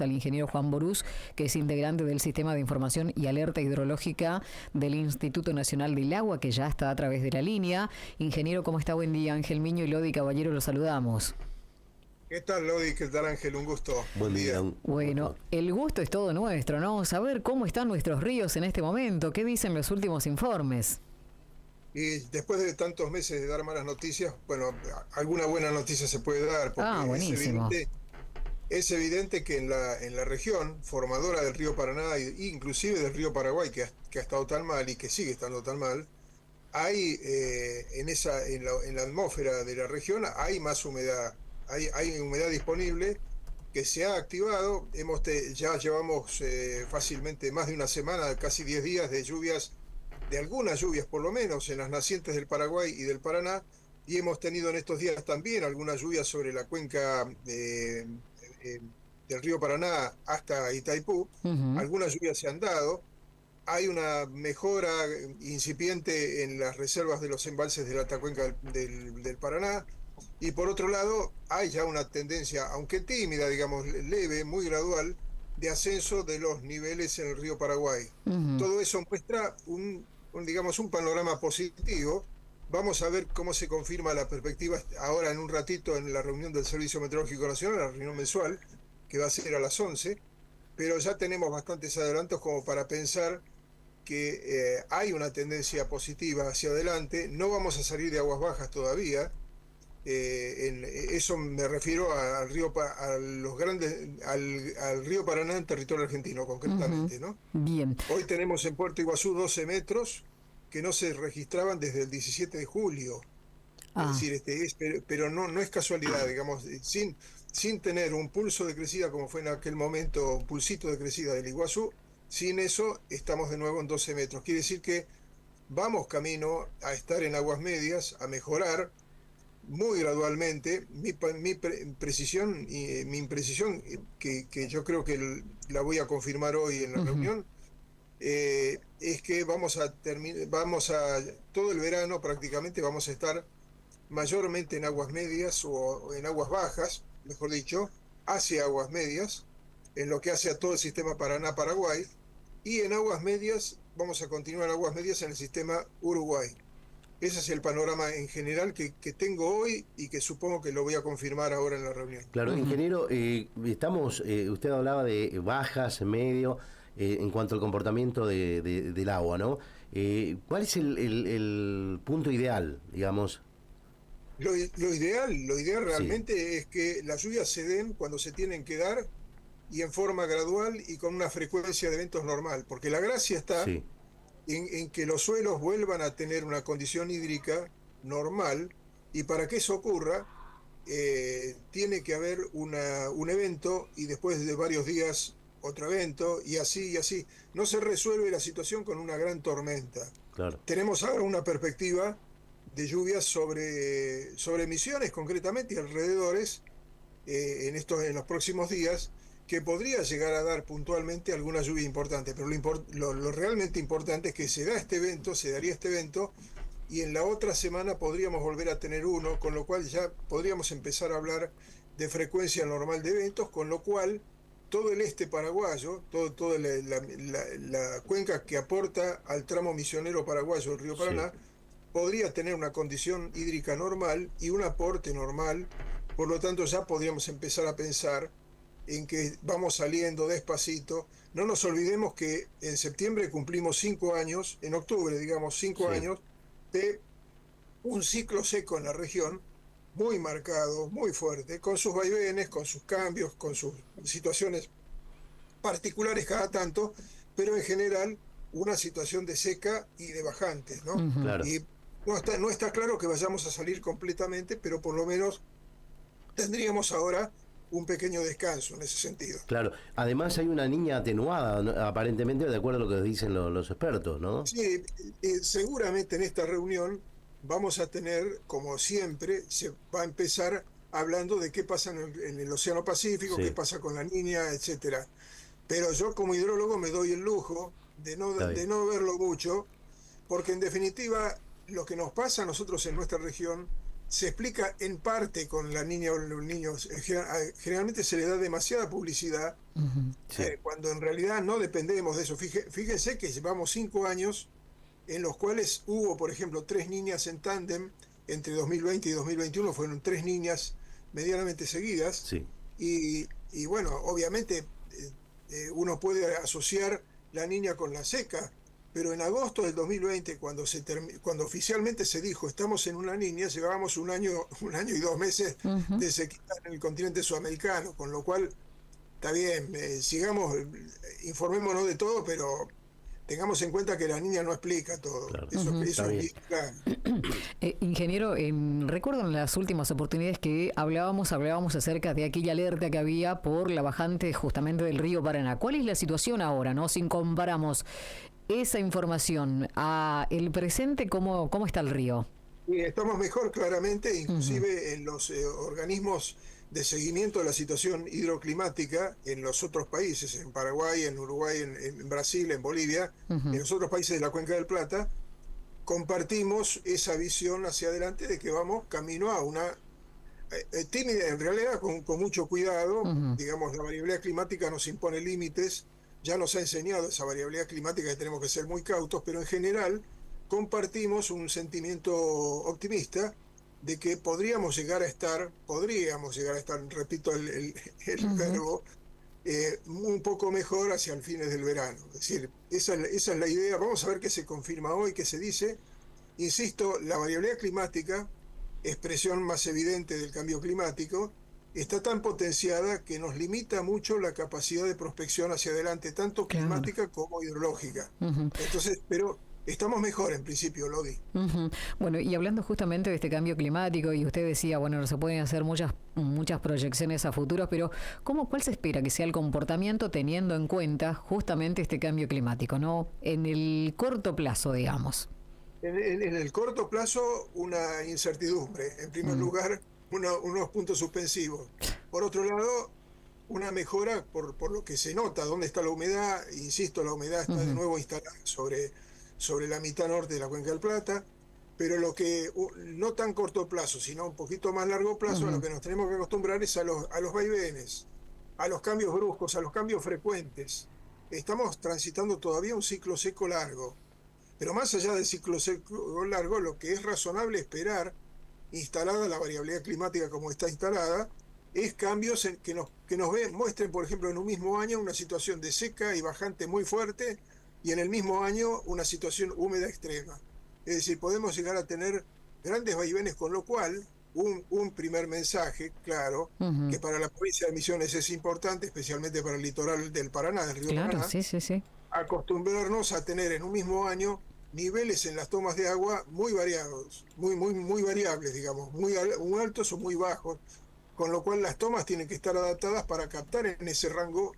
Al ingeniero Juan Borús, que es integrante del Sistema de Información y Alerta Hidrológica del Instituto Nacional del Agua, que ya está a través de la línea. Ingeniero, ¿cómo está? Buen día. Ángel Miño y Lodi Caballero, los saludamos. ¿Qué tal, Lodi? ¿Qué tal, Ángel? Un gusto. Buen día. Bueno, el gusto es todo nuestro, ¿no? Saber cómo están nuestros ríos en este momento, qué dicen los últimos informes. Y después de tantos meses de dar malas noticias, bueno, alguna buena noticia se puede dar, porque buenísimo. Es evidente que en la región formadora del río Paraná e inclusive del río Paraguay, que ha estado tan mal y que sigue estando tan mal, hay en la atmósfera de la región hay más humedad, hay humedad disponible que se ha activado. Ya llevamos fácilmente más de una semana, casi 10 días de lluvias, de algunas lluvias por lo menos en las nacientes del Paraguay y del Paraná, y hemos tenido en estos días también algunas lluvias sobre la cuenca del río Paraná hasta Itaipú. Algunas lluvias se han dado. Hay una mejora incipiente en las reservas de los embalses de la alta del Paraná. Y por otro lado, hay ya una tendencia, aunque tímida, digamos, leve, muy gradual, de ascenso de los niveles en el río Paraguay. Todo eso muestra un panorama positivo. Vamos a ver cómo se confirma la perspectiva ahora en un ratito en la reunión del Servicio Meteorológico Nacional, la reunión mensual, que va a ser a las 11, pero ya tenemos bastantes adelantos como para pensar que hay una tendencia positiva hacia adelante. No vamos a salir de aguas bajas todavía. Eso me refiero al río Paraná en territorio argentino, concretamente, ¿no? Bien. Hoy tenemos en Puerto Iguazú 12 metros que no se registraban desde el 17 de julio. Es decir, pero no es casualidad, digamos, sin tener un pulso de crecida como fue en aquel momento, un pulsito de crecida del Iguazú, sin eso estamos de nuevo en 12 metros. Quiere decir que vamos camino a estar en aguas medias, a mejorar muy gradualmente. Mi precisión, mi imprecisión, que yo creo que la voy a confirmar hoy en la reunión, es que vamos a todo el verano prácticamente vamos a estar mayormente en aguas medias o en aguas bajas, mejor dicho, hacia aguas medias, en lo que hace a todo el sistema Paraná-Paraguay, y en aguas medias vamos a continuar aguas medias en el sistema Uruguay. Ese es el panorama en general que tengo hoy y que supongo que lo voy a confirmar ahora en la reunión. Claro, ingeniero, usted hablaba de bajas, medio, en cuanto al comportamiento del agua, ¿no? ¿Cuál es el punto ideal, digamos? Lo ideal realmente es que las lluvias se den cuando se tienen que dar y en forma gradual y con una frecuencia de eventos normal, porque la gracia está en que los suelos vuelvan a tener una condición hídrica normal, y para que eso ocurra tiene que haber un evento y después de varios días otro evento, y así y así. No se resuelve la situación con una gran tormenta. Claro. Tenemos ahora una perspectiva de lluvias sobre Misiones concretamente y alrededores en los próximos días, que podría llegar a dar puntualmente alguna lluvia importante, pero lo realmente importante es que se daría este evento, y en la otra semana podríamos volver a tener uno, con lo cual ya podríamos empezar a hablar de frecuencia normal de eventos, con lo cual todo el este paraguayo, toda la cuenca que aporta al tramo misionero paraguayo del río Paraná, podría tener una condición hídrica normal y un aporte normal. Por lo tanto, ya podríamos empezar a pensar en que vamos saliendo despacito. No nos olvidemos que en septiembre cumplimos 5 años, en octubre, digamos, 5 años de un ciclo seco en la región, muy marcado, muy fuerte, con sus vaivenes, con sus cambios, con sus situaciones particulares cada tanto, pero en general una situación de seca y de bajantes, ¿no? Claro. Y no está claro que vayamos a salir completamente, pero por lo menos tendríamos ahora un pequeño descanso en ese sentido. Claro, además hay una niña atenuada, ¿no? Aparentemente, de acuerdo a lo que dicen los expertos, ¿no? Sí, seguramente en esta reunión vamos a tener, como siempre, se va a empezar hablando de qué pasa en el Océano Pacífico, qué pasa con la niña, etcétera. Pero yo como hidrólogo me doy el lujo de no verlo mucho, porque en definitiva lo que nos pasa a nosotros en nuestra región se explica en parte con la niña o los niños. Generalmente se le da demasiada publicidad, Sí. cuando en realidad no dependemos de eso. Fíjense que llevamos 5 años en los cuales hubo, por ejemplo, 3 niñas en tándem entre 2020 y 2021, fueron 3 niñas medianamente seguidas, Sí. y bueno, obviamente uno puede asociar la niña con la seca, pero en agosto del 2020, cuando oficialmente se dijo estamos en una niña, llevábamos un año y 2 meses Ujú. de sequía en el continente sudamericano, con lo cual está bien, sigamos, informémonos de todo, pero tengamos en cuenta que la niña no explica todo. Claro. Eso, Ujú. Está eso es bien. bien claro. Ingeniero, recuerdo en las últimas oportunidades que hablábamos acerca de aquella alerta que había por la bajante justamente del río Paraná. ¿Cuál es la situación ahora, no? Si comparamos esa información a el presente, ¿cómo está el río? Y estamos mejor claramente, Ujú. inclusive en los organismos de seguimiento de la situación hidroclimática en los otros países, en Paraguay, en Uruguay, en Brasil, en Bolivia, Ujú. en los otros países de la Cuenca del Plata, compartimos esa visión hacia adelante de que vamos camino a una tímida, en realidad con mucho cuidado. Ujú. Digamos, la variabilidad climática nos impone límites, ya nos ha enseñado esa variabilidad climática que tenemos que ser muy cautos, pero en general compartimos un sentimiento optimista de que podríamos llegar a estar, repito el Ujú. verbo, un poco mejor hacia el fines del verano. Es decir, esa es la idea. Vamos a ver qué se confirma hoy, qué se dice. Insisto, la variabilidad climática, expresión más evidente del cambio climático, está tan potenciada que nos limita mucho la capacidad de prospección hacia adelante, tanto Claro. climática como hidrológica. Ujú. Entonces, pero estamos mejor en principio, Lodi. Ujú. Bueno, y hablando justamente de este cambio climático, y usted decía, bueno, no se pueden hacer muchas proyecciones a futuros, pero ¿cuál se espera que sea el comportamiento teniendo en cuenta justamente este cambio climático, ¿no? En el corto plazo, digamos. En el corto plazo, una incertidumbre. En primer lugar, unos puntos suspensivos. Por otro lado, una mejora por lo que se nota, dónde está la humedad. Insisto, la humedad está de Ujú. nuevo instalada sobre la mitad norte de la Cuenca del Plata, pero lo que no tan corto plazo, sino un poquito más largo plazo, a lo Ujú. que nos tenemos que acostumbrar es a los vaivenes, a los cambios bruscos, a los cambios frecuentes. Estamos transitando todavía un ciclo seco largo, pero más allá del ciclo seco largo, lo que es razonable esperar, instalada la variabilidad climática como está instalada, es cambios que nos muestren, por ejemplo, en un mismo año una situación de seca y bajante muy fuerte, y en el mismo año una situación húmeda extrema. Es decir, podemos llegar a tener grandes vaivenes, con lo cual un primer mensaje, claro, Ujú. que para la provincia de Misiones es importante, especialmente para el litoral del Paraná, del río Claro, Paraná, sí, sí, sí. acostumbrarnos a tener en un mismo año niveles en las tomas de agua muy variados, muy variables, digamos, muy altos o muy bajos, con lo cual las tomas tienen que estar adaptadas para captar en ese rango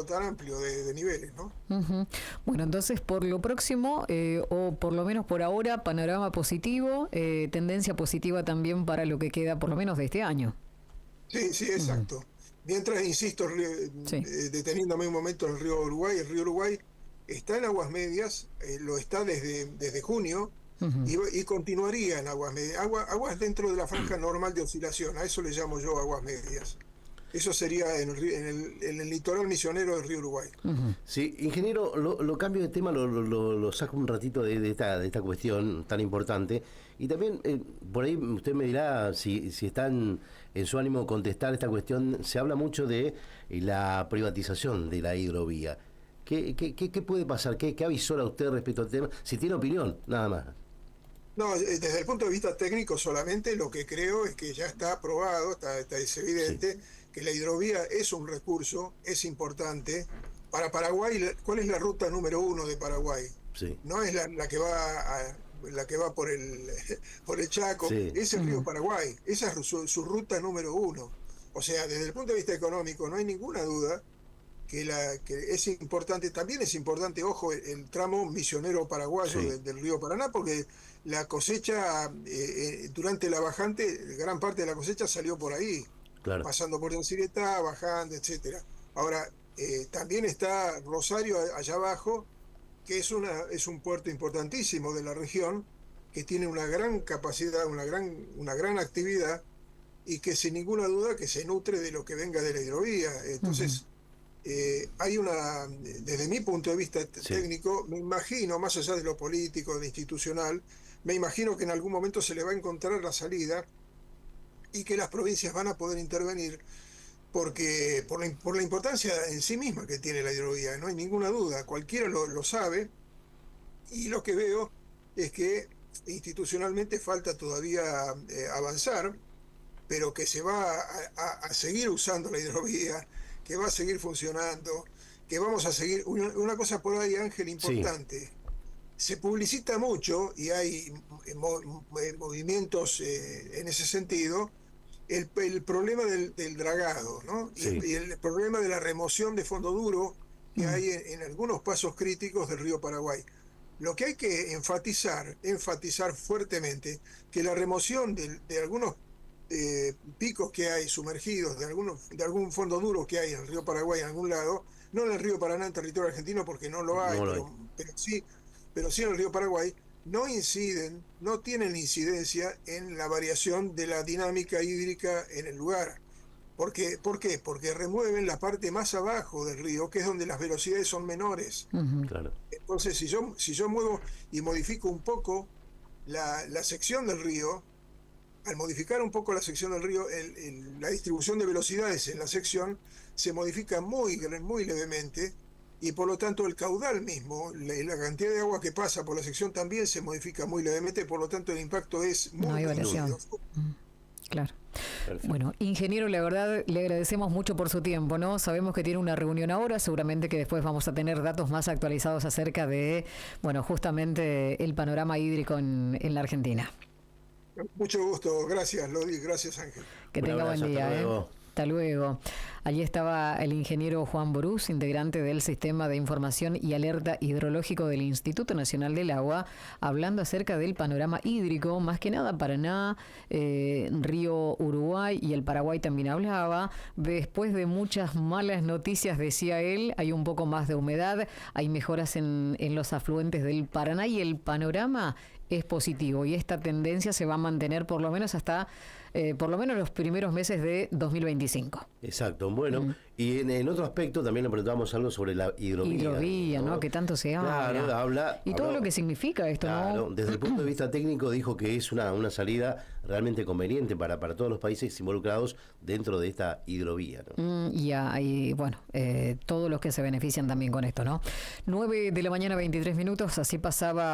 tan amplio de niveles, ¿no? Ujú. Bueno, entonces por lo próximo, o por lo menos por ahora, panorama positivo, tendencia positiva también para lo que queda por lo menos de este año. Sí, sí, Ujú. exacto. Mientras, insisto, Sí. deteniéndome un momento en el río Uruguay está en aguas medias, lo está desde junio, Ujú. y continuaría en aguas medias, aguas dentro de la franja normal de oscilación, a eso le llamo yo aguas medias. Eso sería en el litoral misionero del río Uruguay. Ujú. Sí, ingeniero, lo cambio de tema, lo saco un ratito de esta cuestión tan importante. Y también, por ahí usted me dirá si están en su ánimo contestar esta cuestión. Se habla mucho de la privatización de la hidrovía. ¿Qué puede pasar? ¿Qué avisora usted respecto al tema? Si tiene opinión, nada más. No, desde el punto de vista técnico solamente lo que creo es que ya está aprobado, es Sí, evidente que la hidrovía es un recurso, es importante. Para Paraguay, ¿cuál es la ruta número 1 de Paraguay? sí, No es la que va por el Chaco, sí, es el río Ujú. Paraguay, esa es su ruta número 1. O sea, desde el punto de vista económico no hay ninguna duda que es importante. También es importante, ojo, el tramo misionero paraguayo sí, del río Paraná, porque la cosecha, durante la bajante, gran parte de la cosecha salió por ahí, claro. pasando por Yacyretá, bajando, etcétera. Ahora, también está Rosario allá abajo, que es un puerto importantísimo de la región, que tiene una gran capacidad, una gran actividad, y que sin ninguna duda que se nutre de lo que venga de la hidrovía. Entonces, desde mi punto de vista técnico, me imagino, más allá de lo político, de lo institucional, me imagino que en algún momento se le va a encontrar la salida y que las provincias van a poder intervenir, porque por la importancia en sí misma que tiene la hidrovía, no hay ninguna duda, cualquiera lo sabe, y lo que veo es que institucionalmente falta todavía avanzar, pero que se va a seguir usando la hidrovía, que va a seguir funcionando, que vamos a seguir. Una cosa por ahí, Ángel, importante. Se publicita mucho y hay movimientos en ese sentido, el problema del dragado, ¿no? Y el problema de la remoción de fondo duro que hay en algunos pasos críticos del río Paraguay. Lo que hay que enfatizar fuertemente, que la remoción de algunos picos que hay sumergidos, de algún fondo duro que hay en el río Paraguay en algún lado, no en el río Paraná en territorio argentino porque no lo hay, pero sí en el río Paraguay, no tienen incidencia en la variación de la dinámica hídrica en el lugar. ¿Por qué? Porque remueven la parte más abajo del río, que es donde las velocidades son menores. Claro. Entonces, si yo muevo y modifico un poco la sección del río, al modificar un poco la sección del río, la distribución de velocidades en la sección se modifica muy levemente, y por lo tanto el caudal mismo, la cantidad de agua que pasa por la sección también se modifica muy levemente, por lo tanto el impacto es muy no hay variación. Claro. Perfecto. Bueno, ingeniero, la verdad le agradecemos mucho por su tiempo, ¿no? Sabemos que tiene una reunión ahora, seguramente que después vamos a tener datos más actualizados acerca de, bueno, justamente el panorama hídrico en la Argentina. Mucho gusto, gracias Lodi, gracias Ángel. Que tenga buen día. Hasta luego. Allí estaba el ingeniero Juan Borús, integrante del Sistema de Información y Alerta Hidrológico del Instituto Nacional del Agua, hablando acerca del panorama hídrico, más que nada Paraná, Río Uruguay y el Paraguay también hablaba. Después de muchas malas noticias, decía él, hay un poco más de humedad, hay mejoras en los afluentes del Paraná y el panorama es positivo, y esta tendencia se va a mantener por lo menos hasta los primeros meses de 2025. Exacto, bueno, y en otro aspecto también le preguntamos algo sobre la hidrovía. Hidrovía, ¿no? Que tanto se habla. Claro, y todo lo que significa esto, claro, ¿no? Desde el punto de vista técnico dijo que es una salida realmente conveniente para todos los países involucrados dentro de esta hidrovía, ¿no? Y bueno, todos los que se benefician también con esto, ¿no? 9 de la mañana, 23 minutos, así pasaba